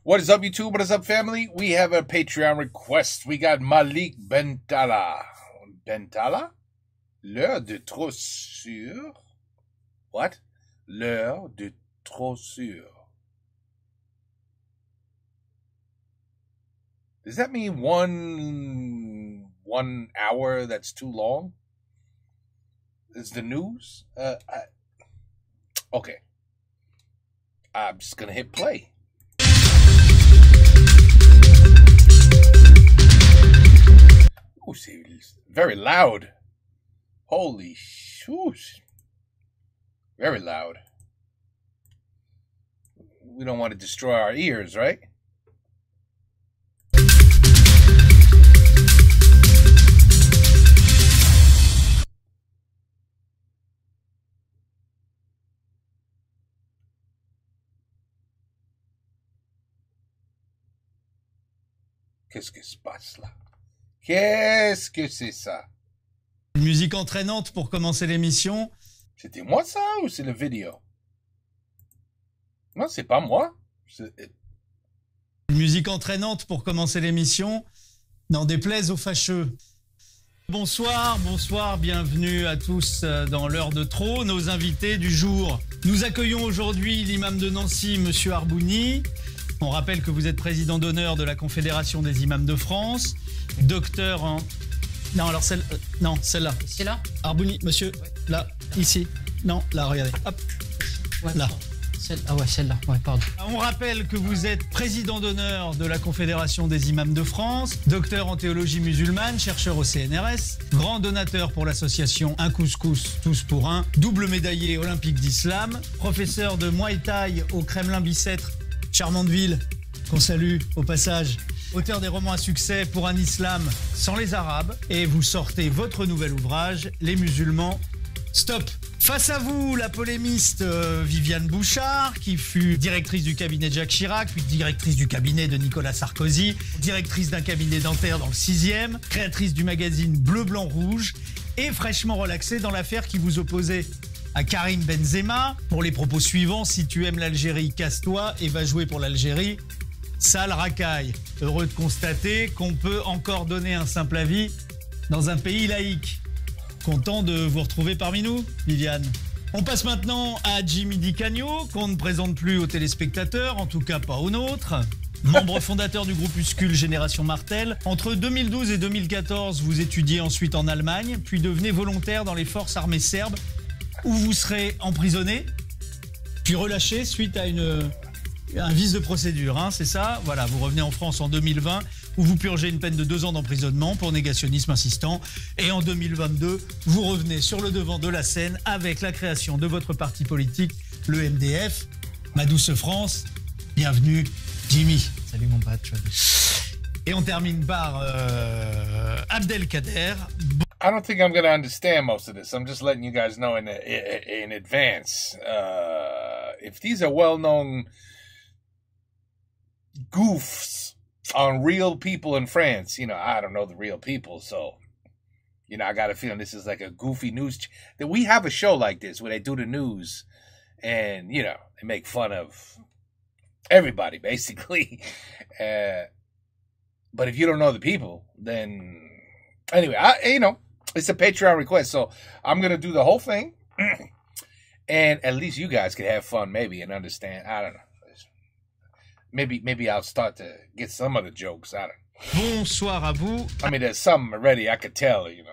What is up, YouTube? What is up, family? We have a Patreon request. We got Malik Bentala. Bentala? L'heure de trop sûr. What? L'heure de trop sûr. Does that mean one hour that's too long? Is the news? Okay. I'm just gonna hit play. Oh, it's very loud. Holy shoosh. Very loud. We don't want to destroy our ears, right? Qu'est-ce que se passe là? Qu'est-ce que c'est ça? Une musique entraînante pour commencer l'émission. C'était moi ça ou c'est la vidéo? Non, c'est pas moi. Une musique entraînante pour commencer l'émission. N'en déplaise aux fâcheux. Bonsoir, bonsoir, bienvenue à tous dans l'heure de trop. Nos invités du jour. Nous accueillons aujourd'hui l'imam de Nancy, Monsieur Arbouni. On rappelle que vous êtes président d'honneur de la Confédération des imams de France, docteur en... Non, alors celle-là. C'est là? Arbouni, monsieur, ouais. Là, ici. Non, là, regardez. Hop, ouais, là. Ah ouais, celle-là, ouais, pardon. On rappelle que vous êtes président d'honneur de la Confédération des imams de France, docteur en théologie musulmane, chercheur au CNRS, grand donateur pour l'association Un Couscous, tous pour un, double médaillé olympique d'islam, professeur de Muay Thai au Kremlin-Bicêtre, charmante ville, qu'on salue au passage, auteur des romans à succès pour un islam sans les arabes, et vous sortez votre nouvel ouvrage, Les musulmans, stop. Face à vous, la polémiste Viviane Bouchard, qui fut directrice du cabinet de Jacques Chirac, puis directrice du cabinet de Nicolas Sarkozy, directrice d'un cabinet dentaire dans le 6e, créatrice du magazine Bleu, Blanc, Rouge, et fraîchement relaxée dans l'affaire qui vous opposait à Karim Benzema, pour les propos suivants: si tu aimes l'Algérie, casse-toi et va jouer pour l'Algérie. Sale racaille. Heureux de constater qu'on peut encore donner un simple avis dans un pays laïque. Content de vous retrouver parmi nous, Viviane. On passe maintenant à Jimmy Di Cagno, qu'on ne présente plus aux téléspectateurs, en tout cas pas aux nôtres. Membre fondateur du groupuscule Génération Martel. Entre 2012 et 2014, vous étudiez ensuite en Allemagne, puis devenez volontaire dans les forces armées serbes, où vous serez emprisonné, puis relâché suite à un vice de procédure, hein, c'est ça? Voilà, vous revenez en France en 2020, où vous purgez une peine de 2 ans d'emprisonnement pour négationnisme insistant. Et en 2022, vous revenez sur le devant de la scène avec la création de votre parti politique, le MDF. Ma douce France, bienvenue, Jimmy. Salut mon pote. Et on termine par Abdelkader. I don't think I'm going to understand most of this. I'm just letting you guys know in advance. If these are well-known goofs on real people in France, you know, I don't know the real people, so, you know, I got a feeling this is like a goofy news. That we have a show like this where they do the news and, you know, they make fun of everybody, basically. But if you don't know the people, then... Anyway, you know, it's a Patreon request, so I'm going to do the whole thing. And at least you guys can have fun, maybe, and understand. I don't know. Maybe I'll start to get some of the jokes. I don't know. Bonsoir à vous. I mean, there's some already, I could tell, you know.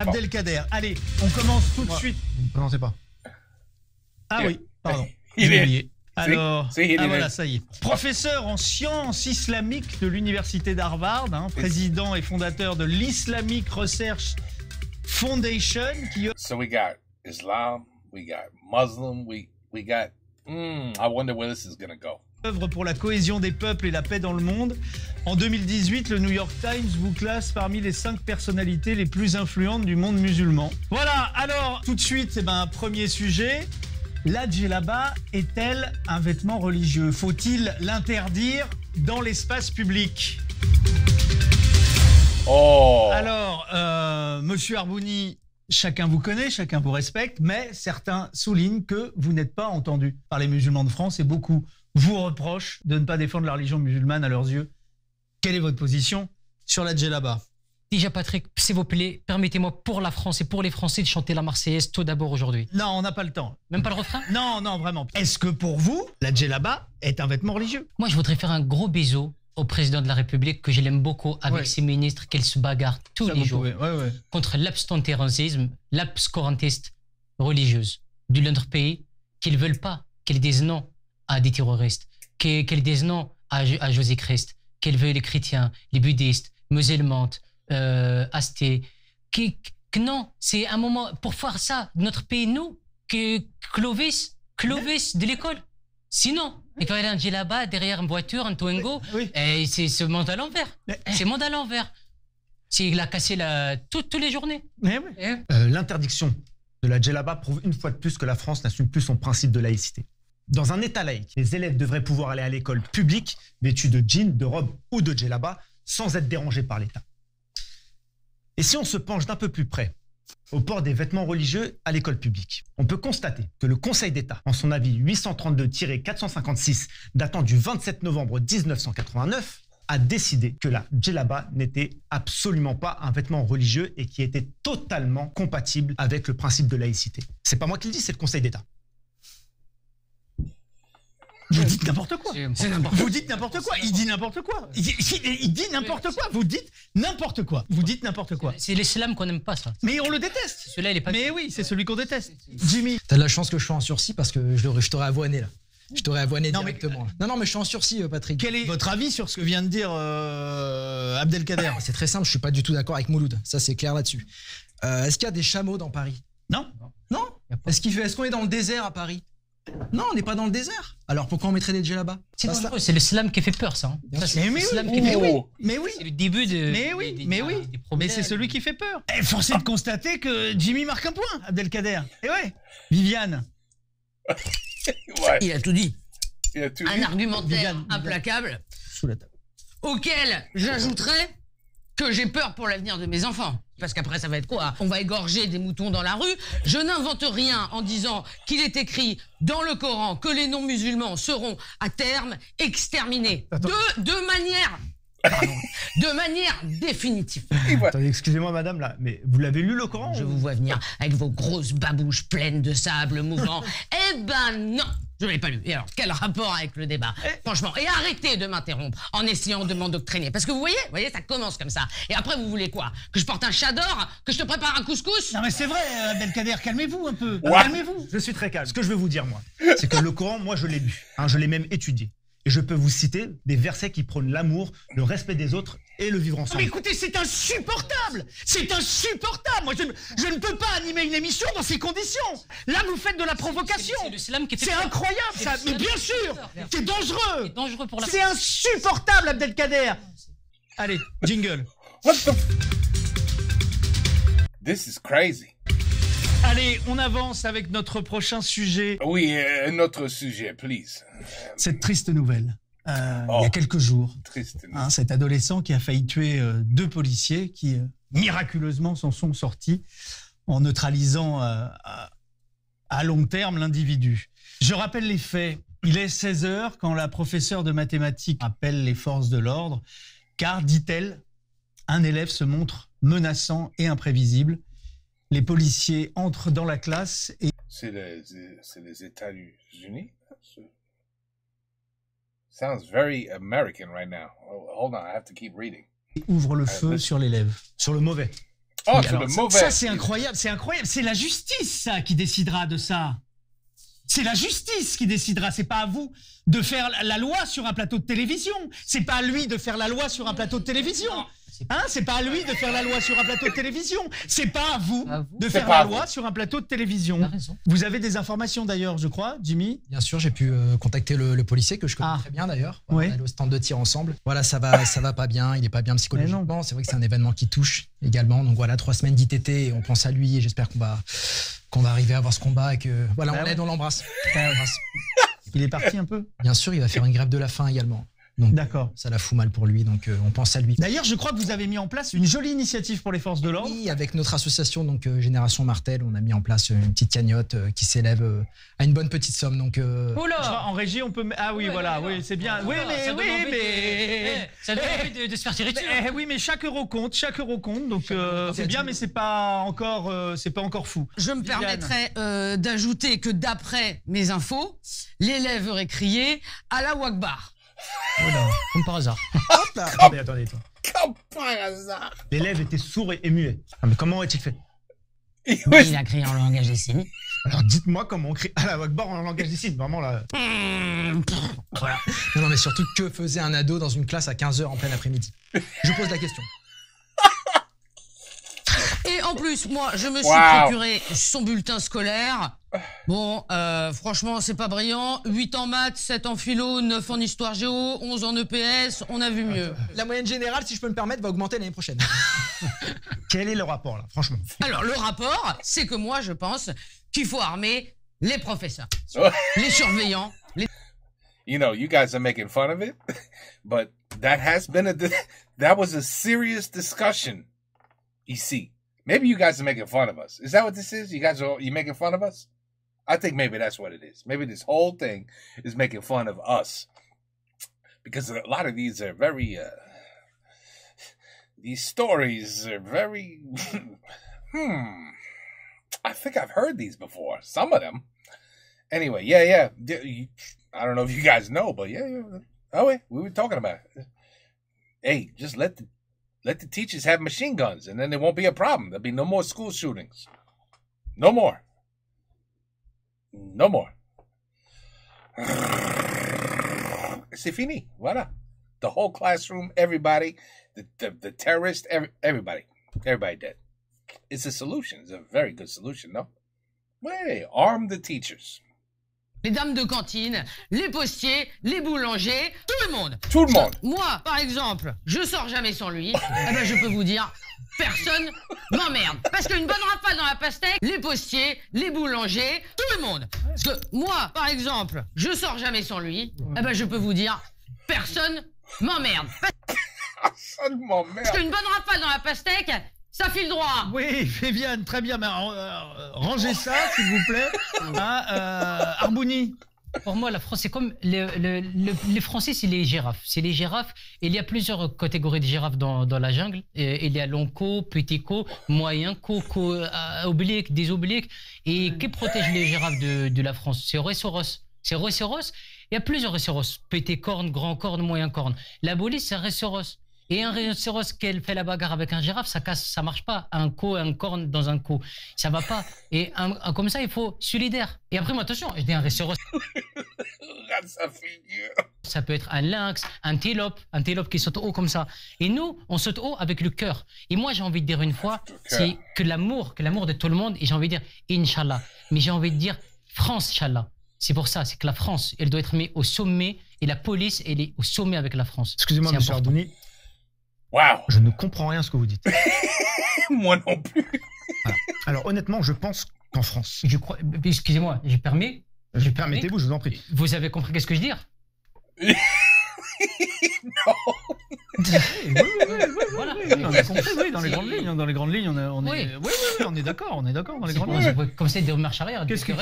Abdelkader, allez, on commence tout de suite. Vous ne prononcez pas. Ah Yeah. oui, pardon. Il J'ai est- oublié. Alors, See, voilà, ça y est. Professeur en sciences islamiques de l'université d'Harvard, hein, président et fondateur de l'Islamic Research Foundation, qui So we got Islam, we got Muslim, we got... I wonder where this is going to go. œuvre pour la cohésion des peuples et la paix dans le monde. En 2018, le New York Times vous classe parmi les 5 personnalités les plus influentes du monde musulman. Voilà, alors tout de suite, premier sujet. La djellaba est-elle un vêtement religieux? Faut-il l'interdire dans l'espace public? Oh. Alors, Monsieur Arbouni, chacun vous connaît, chacun vous respecte, mais certains soulignent que vous n'êtes pas entendu par les musulmans de France et beaucoup vous reprochent de ne pas défendre la religion musulmane à leurs yeux. Quelle est votre position sur la djellaba? Déjà, Patrick, s'il vous plaît, permettez-moi pour la France et pour les Français de chanter la Marseillaise tout d'abord aujourd'hui. Non, on n'a pas le temps. Même pas le refrain? Non, non, vraiment. Est-ce que pour vous, la djellaba est un vêtement religieux? Moi, je voudrais faire un gros bisou au président de la République, que je l'aime beaucoup, avec Ouais. ses ministres, qu'elle se bagarre tous Ça, les vous jours pouvez. Ouais. contre l'obscurantisme religieuse de notre pays, qu'ils veulent pas qu'elle dise non à des terroristes, qu'elle dise non à Jésus-Christ, qu'elle veut les chrétiens, les bouddhistes, musulmans, athées, que non, c'est un moment pour faire ça, notre pays, nous, que Clovis de l'école. Sinon, il va aller un djellaba derrière une voiture, un Twingo, Oui. et c'est ce monde à l'envers. C'est monde à l'envers. Il a cassé toutes les journées. Mais oui. Eh, L'interdiction de la djellaba prouve une fois de plus que la France n'assume plus son principe de laïcité. Dans un État laïque, les élèves devraient pouvoir aller à l'école publique vêtus de jeans, de robes ou de djellaba sans être dérangés par l'État. Et si on se penche d'un peu plus près au port des vêtements religieux à l'école publique, on peut constater que le Conseil d'État, en son avis 832-456 datant du 27 novembre 1989, a décidé que la djellaba n'était absolument pas un vêtement religieux et qui était totalement compatible avec le principe de laïcité. C'est pas moi qui le dis, c'est le Conseil d'État. Vous dites n'importe quoi. C'est n'importe Vous dites n'importe quoi. Il dit n'importe quoi. Il dit n'importe quoi. Vous dites n'importe quoi. Vous dites n'importe quoi. C'est l'islam qu'on n'aime pas, ça. Mais on le déteste. Celui-là, il est pas. Mais oui, c'est celui qu'on déteste. Jimmy. T'as de la chance que je sois en sursis parce que je t'aurais avoiné là. Je t'aurais avoiné Non, mais- directement. Non, mais je suis en sursis, Patrick. Quel est votre avis sur ce que vient de dire Abdelkader? C'est très simple, je suis pas du tout d'accord avec Mouloud. Ça, c'est clair là-dessus. Est-ce qu'il y a des chameaux dans Paris? Non. Non. Est-ce qu'on est dans le désert à Paris? Non, on n'est pas dans le désert. Alors pourquoi on mettrait des djellabas? C'est Bah, dangereux, c'est l'islam qui fait peur, ça. Hein. Bien Ça, sûr. c'est Mais oui, l'islam mais qui fait oui. peur. Mais oui. C'est le début de. Mais oui, des mais oui. problèmes. Mais c'est celui qui fait peur. Et force est de constater que Jimmy marque un point, Abdelkader. Et ouais. Viviane. Ouais. Il a tout dit. Il a tout Un dit. argumentaire Viviane. implacable Sous la table. auquel j'ajouterais que j'ai peur pour l'avenir de mes enfants. Parce qu'après, ça va être quoi? On va égorger des moutons dans la rue. Je n'invente rien en disant qu'il est écrit dans le Coran que les non-musulmans seront à terme exterminés. De manière définitive. Attendez, excusez-moi madame, là, mais vous l'avez lu le Coran? Je vous vois venir avec vos grosses babouches pleines de sable mouvant. Eh ben non, je l'ai pas lu. Et alors, quel rapport avec le débat? Franchement, et arrêtez de m'interrompre en essayant de m'endoctriner. Parce que vous voyez, ça commence comme ça. Et après, vous voulez quoi? Que je porte un chador? Que je te prépare un couscous? Non mais c'est vrai, Abdelkader, calmez-vous un peu. Ouais. Calmez-vous. Je suis très calme. Ce que je veux vous dire, moi, c'est que le Coran, moi, je l'ai lu. Hein, je l'ai même étudié. Et je peux vous citer des versets qui prônent l'amour, le respect des autres et le vivre Mais ensemble. écoutez, c'est insupportable. C'est insupportable. Moi, je ne peux pas animer une émission dans ces conditions. Là, vous faites de la provocation. C'est l'islam qui fait C'est peur. incroyable, C'est ça. Mais l'islam bien qui fait sûr, peur. c'est dangereux. C'est dangereux pour la. C'est insupportable, Abdelkader. Allez, jingle. What the? This is crazy. Allez, on avance avec notre prochain sujet. Oui, un autre sujet, please. Cette triste nouvelle. Il y Oh. a quelques jours, Triste. hein, cet adolescent qui a failli tuer 2 policiers qui miraculeusement s'en sont sortis en neutralisant à long terme l'individu. Je rappelle les faits. Il est 16h quand la professeure de mathématiques appelle les forces de l'ordre car, dit-elle, un élève se montre menaçant et imprévisible. Les policiers entrent dans la classe et C'est les États-Unis. Sounds very American right now. Oh, hold on, I have to keep reading. ouvrent le feu sur l'élève. Sur le mauvais. Oh, Oui, c'est alors, le ça- mauvais. Ça, c'est incroyable, c'est incroyable. C'est la justice, ça, qui décidera de ça. C'est la justice qui décidera. C'est pas à vous de faire la loi sur un plateau de télévision. C'est pas à lui de faire la loi sur un plateau de télévision. Hein, c'est pas à lui de faire la loi sur un plateau de télévision. C'est pas à vous À vous. de C'est faire pas la à loi vous. sur un plateau de T'as télévision. raison. Vous avez des informations d'ailleurs, je crois, Jimmy. Bien sûr, j'ai pu contacter le policier que je connais Ah. très bien d'ailleurs. Ouais. On est allé au stand de tir ensemble. Voilà, ça va pas bien. Il est pas bien psychologiquement. C'est vrai que c'est un événement qui touche également. Donc voilà, 3 semaines d'ITT et on pense à lui et j'espère qu'on va arriver à avoir ce combat et que voilà, Bah on ouais. l'aide, on l'embrasse. Il est parti un peu. Bien sûr, il va faire une grève de la faim également. Donc, D'accord. ça la fout mal pour lui, donc on pense à lui. D'ailleurs, je crois que vous avez mis en place une jolie initiative pour les forces de l'ordre. Oui, avec notre association, donc Génération Martel, on a mis en place une petite cagnotte qui s'élève à une bonne petite somme. Donc, Je crois, en régie, on peut. Ah oui, Ouais, voilà, non, oui, c'est bien. ça Oui, donne mais. envie Oui, mais. ça donne envie de se faire tirer dessus. Oui, mais chaque euro compte, donc c'est bien, mais c'est pas encore fou. Je me Viviane. permettrais d'ajouter que d'après mes infos, l'élève aurait crié « Allah Wakbar ». Voilà, comme par hasard. Hop là. Attendez, attends. Comme par hasard. L'élève était sourd et muet. Ah, mais comment aurait-il fait? Il a crié en langage des signes. Alors dites-moi comment on crie Allah Akbar en langage des signes. Vraiment là. voilà. Non, mais surtout, que faisait un ado dans une classe à 15h en plein après-midi? Je pose la question. Et en plus, moi, je me suis Wow. procuré son bulletin scolaire. Bon, franchement, c'est pas brillant. 8 en maths, 7 en philo, 9 en histoire géo, 11 en EPS, on a vu mieux. La moyenne générale, si je peux me permettre, va augmenter l'année prochaine. Quel est le rapport là, franchement? Alors, le rapport, c'est que moi, je pense qu'il faut armer les professeurs, Oh. les surveillants, les... You know, you guys are making fun of it, but that was a serious discussion. Ici. Maybe you guys are making fun of us. Is that what this is? You making fun of us? I think maybe that's what it is. Maybe this whole thing is making fun of us. Because a lot of these are very, these stories are very, I think I've heard these before. Some of them. Anyway, yeah. I don't know if you guys know, but yeah. Oh, wait, we were talking about it. Hey, just let the teachers have machine guns, and then there won't be a problem. There'll be no more school shootings. No more. No more. C'est fini. Voilà. The whole classroom, everybody, the terrorists, everybody dead. It's a solution. It's a very good solution, no? Hey, arm the teachers. les dames de cantine, les postiers, les boulangers, tout le monde. Tout le monde. Moi, par exemple, je sors jamais sans lui. Eh ben, je peux vous dire, personne m'emmerde. Parce qu'une bonne rafale dans la pastèque, les postiers, les boulangers, tout le monde. Parce que moi, par exemple, je sors jamais sans lui. Eh ben, je peux vous dire, personne m'emmerde. Personne m'emmerde. Parce qu'une bonne rafale dans la pastèque, ça file droit. Oui, Viviane, très bien. Mais rangez ça, s'il vous plaît. Hein, Arbouni. Pour moi, la France, c'est comme les Français, c'est les girafes. C'est les girafes. Il y a plusieurs catégories de girafes dans la jungle. Il y a long co, petit co, moyen co, oblique, des obliques. Et qui protège les girafes de la France? C'est rhinocéros. C'est rhinocéros. Il y a plusieurs rhinocéros. Petit corne, grand corne, moyen corne. La police, c'est rhinocéros. Et un rhinocéros qui fait la bagarre avec un girafe, ça casse, ça marche pas. Un co, un corne dans un co, ça va pas. Et comme ça, il faut solidaire. Et après, moi, attention, je dis un rhinocéros. Ça figure. Ça peut être un lynx, un antilope qui saute haut comme ça. Et nous, on saute haut avec le cœur. Et moi, j'ai envie de dire une fois, c'est que l'amour de tout le monde. Et j'ai envie de dire Inch'Allah. Mais j'ai envie de dire France, Inch'Allah. C'est pour ça, c'est que la France, elle doit être mise au sommet. Et la police, elle est au sommet avec la France. Excusez-moi, M. Arbouni. Wow. Je ne comprends rien à ce que vous dites. Moi non plus. Voilà. Alors honnêtement, je pense qu'en France... Je crois... Excusez-moi, j'ai permis. Permettez-vous, je vous en prie. Vous avez compris qu'est-ce que je veux dire? Non. Voilà. On a compris, oui, dans les grandes lignes. Dans les grandes lignes, on est... Oui, on est d'accord dans les grandes lignes. Comme ça, des marches arrière. Qu'est-ce que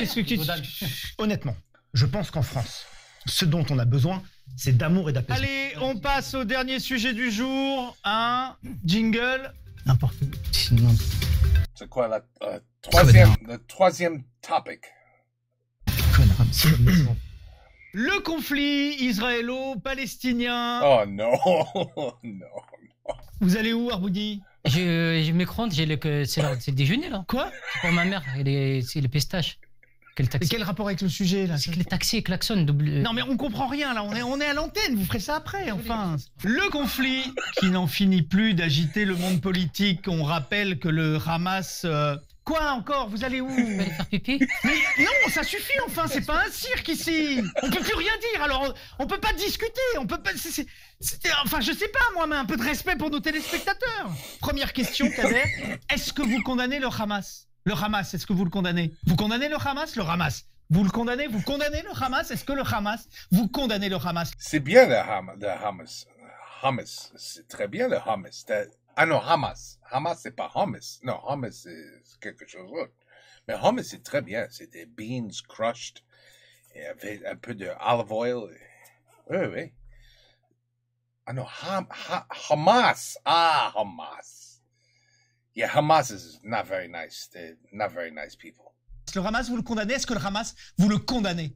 honnêtement, je pense qu'en France, ce dont on a besoin, c'est d'amour et d'apaisement. Allez, on passe au dernier sujet du jour. Un jingle. N'importe où. C'est quoi le troisième topic? Le conflit israélo-palestinien. Oh non, non. Vous allez où, Arbouni? Je micro-ondes, c'est le déjeuner, là. Quoi? Pour ma mère, c'est les pistaches. Et quel rapport avec le sujet, là? C'est que les taxis klaxonnent. Non, mais on comprend rien, là. On est à l'antenne. Vous ferez ça après, enfin. Le conflit qui n'en finit plus d'agiter le monde politique. On rappelle que le Hamas... Quoi encore? Vous allez où? Vous allez faire pipi? Mais non, ça suffit, enfin. C'est pas un cirque, ici. On peut plus rien dire. Alors, on peut pas discuter. On peut pas... Enfin, je sais pas, moi, mais un peu de respect pour nos téléspectateurs. Première question, Kader. Est-ce que vous condamnez le Hamas? Le Hamas, est-ce que vous le condamnez? Vous condamnez le Hamas? Le Hamas. Vous le condamnez? Vous condamnez le Hamas? Est-ce que le Hamas, vous condamnez le Hamas? C'est bien le Hamas. Hummus. C'est très bien le hummus. Ah non, Hamas. Hamas, c'est pas hummus. Non, hummus, c'est quelque chose d'autre. Mais hummus, c'est très bien. C'est des beans crushed. Et avec un peu de olive oil. Oui, oui. Ah non, Hamas. Ah, Hamas. Yeah, Hamas is not very nice. They're not very nice people. Le Hamas, vous le condamnez? Est-ce que le Hamas, vous le condamnez?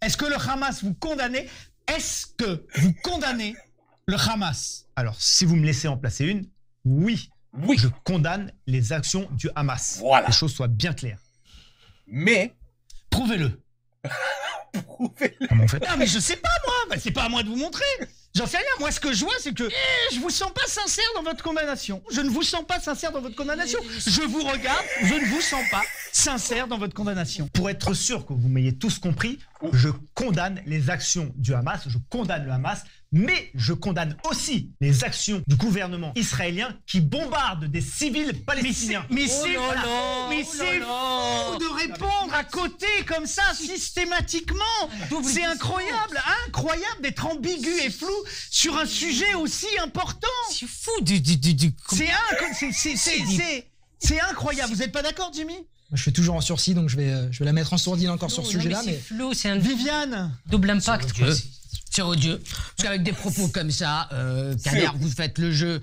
Est-ce que le Hamas, vous condamnez? Est-ce que vous condamnez le Hamas? Alors, si vous me laissez en placer une, oui. Oui. Je condamne les actions du Hamas. Voilà. Les choses soient bien claires. Mais, Prouvez-le. prouvez-le. Comment on fait? Non, mais je sais pas, moi. Bah, c'est pas à moi de vous montrer. J'en sais rien. Moi, ce que je vois, c'est que je vous sens pas sincère dans votre condamnation. Je ne vous sens pas sincère dans votre condamnation. Je vous regarde, je ne vous sens pas sincère dans votre condamnation. Pour être sûr que vous m'ayez tous compris, je condamne les actions du Hamas, je condamne le Hamas, mais je condamne aussi les actions du gouvernement israélien qui bombarde des civils palestiniens. Mais c'est là là, mais oh c'est là là. fou de répondre à côté comme ça systématiquement. C'est incroyable, incroyable d'être ambigu et flou sur un sujet aussi important. C'est fou C'est incroyable. Vous n'êtes pas d'accord, Jimmy? Moi, je suis toujours en sursis, donc je vais la mettre en sourdine encore sur ce sujet-là. C'est flou, c'est un Viviane, double impact. quoi. C'est odieux. Parce qu'avec des propos comme ça, Kader, vous faites le jeu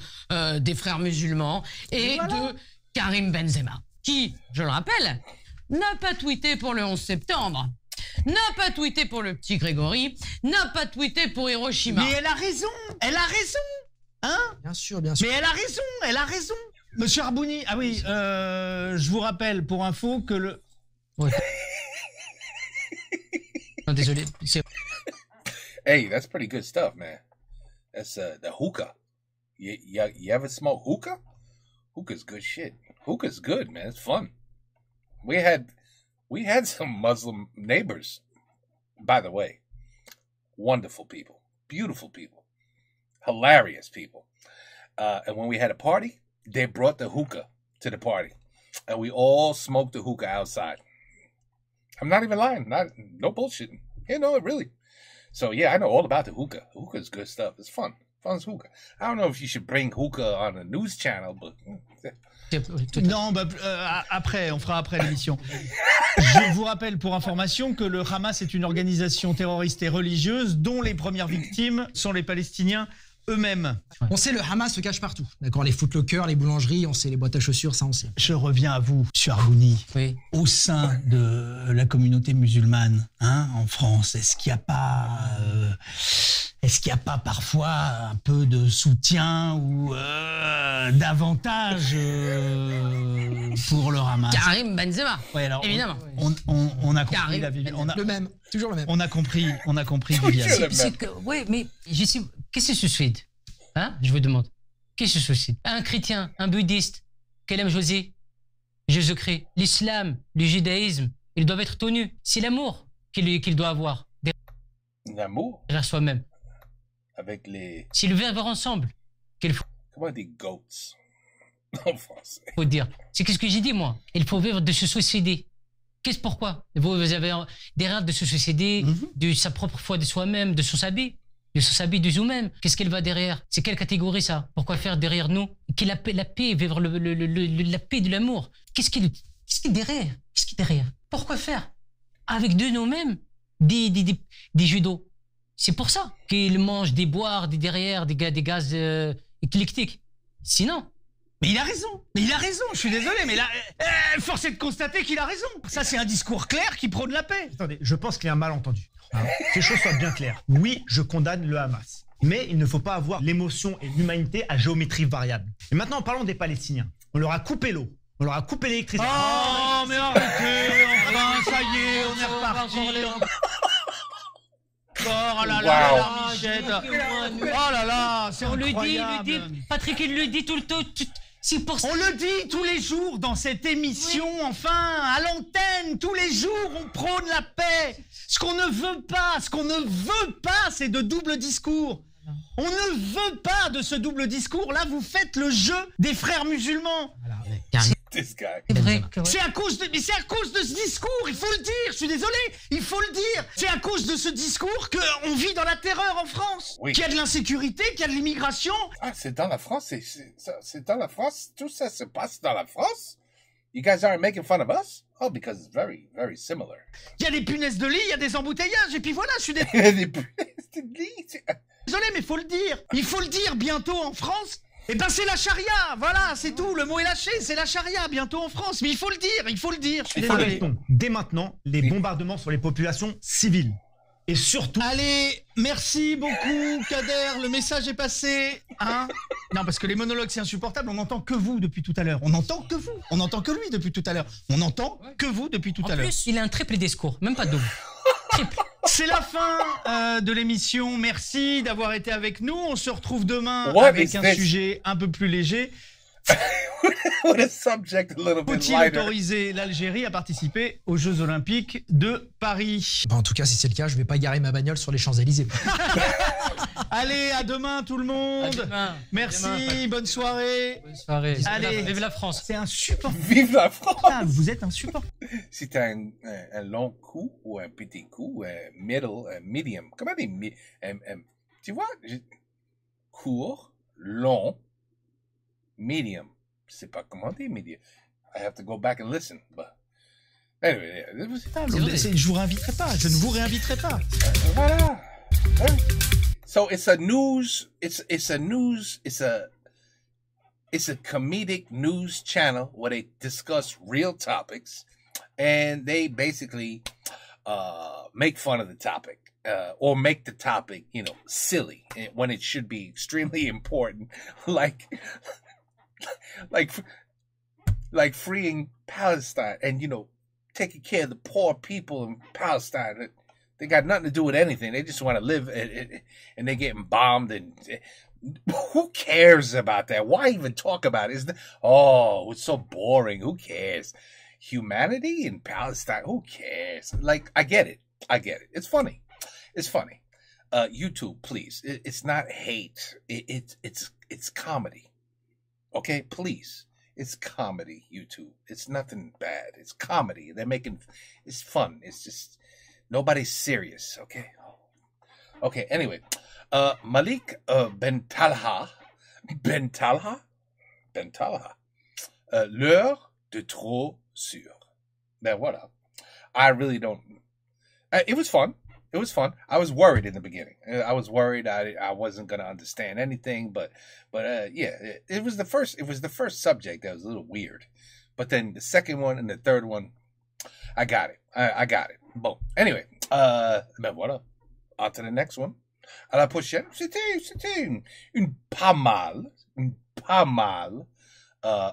des frères musulmans et de Karim Benzema, qui, je le rappelle, n'a pas tweeté pour le 11 septembre, n'a pas tweeté pour le petit Grégory, n'a pas tweeté pour Hiroshima. mais elle a raison, hein? Bien sûr, bien sûr. Mais elle a raison. Monsieur Arbouni, ah oui, je vous rappelle pour info que le... Non, désolé. Hey, that's pretty good stuff, man. That's the hookah. You ever smoke hookah? Hookah's good shit. Hookah's good, man. It's fun. We had some Muslim neighbors, by the way. Wonderful people, beautiful people, hilarious people. And when we had a party, they brought the hookah to the party, and we all smoked the hookah outside. I'm not even lying. No bullshitting. You know it really. So yeah, I know all about the hookah. Hookah's good stuff. It's fun. Fun as hookah. I don't know if you should bring hookah on a news channel, but Non, bah, après, on fera après l'émission. Je vous rappelle pour information que le Hamas est une organisation terroriste et religieuse dont les premières victimes sont les Palestiniens eux-mêmes. On sait, le Hamas se cache partout. D'accord, les footlockers, les boulangeries, on sait, les boîtes à chaussures, ça on sait. Je reviens à vous, M. Arbouni. Oui. Au sein de la communauté musulmane, en France, est-ce qu'il n'y a pas parfois un peu de soutien ou d'avantage pour le Hamas? Karim Benzema, Ouais, alors, évidemment. On a compris Karim la Viviane. Le même, toujours le même. On a compris Viviane. Oui, mais je sais, qu'est-ce que se suicide? Hein? Je vous demande. Qu'est-ce que se suicide? Un chrétien, un bouddhiste, qu'elle aime Jésus-Christ, l'islam, le judaïsme, ils doivent être tenus. C'est l'amour qu'il doit avoir l'amour derrière soi-même. avec les... C'est le vivre ensemble qu'il Comment on dit goats en français? faut dire. C'est ce que j'ai dit, moi. Il faut vivre de se suicider. Pourquoi? Vous avez derrière de se suicider, de sa propre foi de soi-même, de son sabbat de nous-mêmes. Qu'est-ce qu'elle va derrière? C'est quelle catégorie ça? Pourquoi faire derrière nous? La paix, vivre la paix de l'amour. Qu'est-ce qui est derrière? Qu'est-ce qui est derrière? Pourquoi faire avec de nous-mêmes des judos? C'est pour ça qu'ils mangent des boires, des gaz éclectiques. Sinon. Mais il a raison, je suis désolé, mais là, force est de constater qu'il a raison. Ça, c'est un discours clair qui prône la paix. Attendez, je pense qu'il y a un malentendu. Que les choses soient bien claires. Oui, je condamne le Hamas. Mais il ne faut pas avoir l'émotion et l'humanité à géométrie variable. Et maintenant, parlons des Palestiniens. On leur a coupé l'eau. On leur a coupé l'électricité. Oh, mais arrêtez, enfin, ça y est, on est reparti. Oh là là, Wow. la Michette. Oh là là, c'est On le incroyable. dit, Patrick, il le dit tout le temps. C'est pour ça. On le dit tous les jours dans cette émission, enfin, à l'antenne, tous les jours, on prône la paix. Ce qu'on ne veut pas, c'est de double discours. On ne veut pas de ce double discours. Là, vous faites le jeu des frères musulmans. This guy. C'est vrai. C'est à cause de ce discours, il faut le dire, je suis désolé, il faut le dire. C'est à cause de ce discours qu'on vit dans la terreur en France. Oui. Qu'il y a de l'insécurité, qu'il y a de l'immigration. Ah, c'est dans la France, c'est dans la France. Tout ça se passe dans la France. You guys aren't making fun of us? Oh, because it's very, very similar. Il y a des punaises de lit, il y a des embouteillages, et puis voilà, je suis désolé, mais il faut le dire. Il faut le dire, bientôt en France. Eh ben c'est la charia, voilà, c'est tout, le mot est lâché, c'est la charia, bientôt en France. Mais il faut le dire, je suis désolé. Arrêtons dès maintenant les bombardements sur les populations civiles. Et surtout... Allez, merci beaucoup, Kader, le message est passé. Hein, non, parce que les monologues, c'est insupportable, on n'entend que vous depuis tout à l'heure. On n'entend que vous, on n'entend que lui depuis tout à l'heure. On n'entend que vous depuis tout à En l'heure. plus, il a un triple discours, même pas double. Triple. C'est la fin de l'émission. Merci d'avoir été avec nous. On se retrouve demain What avec is un this? sujet un peu plus léger. With a subject a little bit Faut-il lighter. autoriser l'Algérie à participer aux Jeux Olympiques de Paris? Bah, en tout cas, si c'est le cas, je vais pas garer ma bagnole sur les Champs-Élysées. Allez, à demain tout le monde. À demain. Merci, Demain. bonne soirée. Bonne soirée. Allez. Vive la France. C'est insupportable. Vive la France! Vous êtes insupportable. Si t'as un long coup ou un petit coup, medium. Comment on dit? Tu vois? Court, long, medium. Je sais pas comment on dit medium. I have to go back and listen. But anyway, Je vous réinviterai pas. Je ne vous réinviterai pas. voilà. So it's a comedic news channel where they discuss real topics and they basically make fun of the topic or make the topic, silly when it should be extremely important, like freeing Palestine and, taking care of the poor people in Palestine. They got nothing to do with anything. They just want to live and they're getting bombed and who cares about that? Why even talk about it? It's so boring. Who cares? Humanity in Palestine. Who cares? Like, I get it. It's funny. YouTube, please. It's not hate. It's comedy. Okay, please. It's comedy, YouTube. It's nothing bad. It's comedy. It's fun. It's just, nobody's serious, okay? Okay, anyway. Malik Ben Talha. L'heure de trop sûr. Ben voilà. I really don't. It was fun. I was worried in the beginning. I was worried I wasn't gonna understand anything, but yeah, it was the first subject that was a little weird, but then the second one and the third one, I got it. I got it. Bon. Anyway, ben voilà. On to the next one. À la prochaine. C'était une pas mal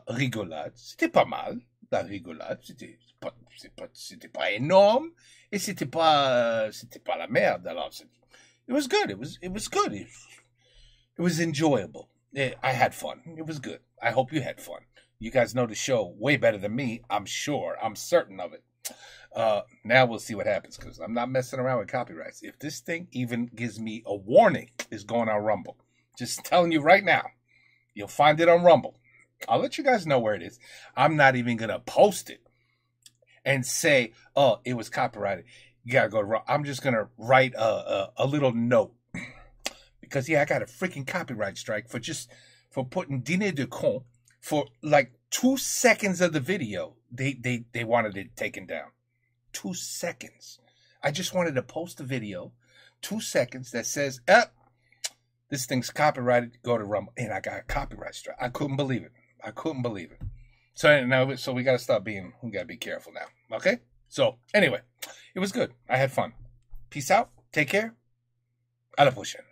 rigolade. C'était pas mal la rigolade. C'était pas énorme. Et c'était pas la merde. Alors, it was good. It was good. It was enjoyable. I had fun. It was good. I hope you had fun. You guys know the show way better than me. I'm sure. I'm certain of it. Now we'll see what happens because I'm not messing around with copyrights. If this thing even gives me a warning, it's going on Rumble. Just telling you right now. You'll find it on Rumble. I'll let you guys know where it is. I'm not even going to post it and say, oh, it was copyrighted. You got to go to I'm just going to write a little note. Because, I got a freaking copyright strike for putting Dîner de Con for like 2 seconds of the video. They wanted it taken down. 2 seconds. I just wanted to post a video, 2 seconds that says, this thing's copyrighted, go to Rumble. And I got a copyright strike. I couldn't believe it. So we got to be careful now. Okay? So anyway, it was good. I had fun. Peace out. Take care. À la prochaine.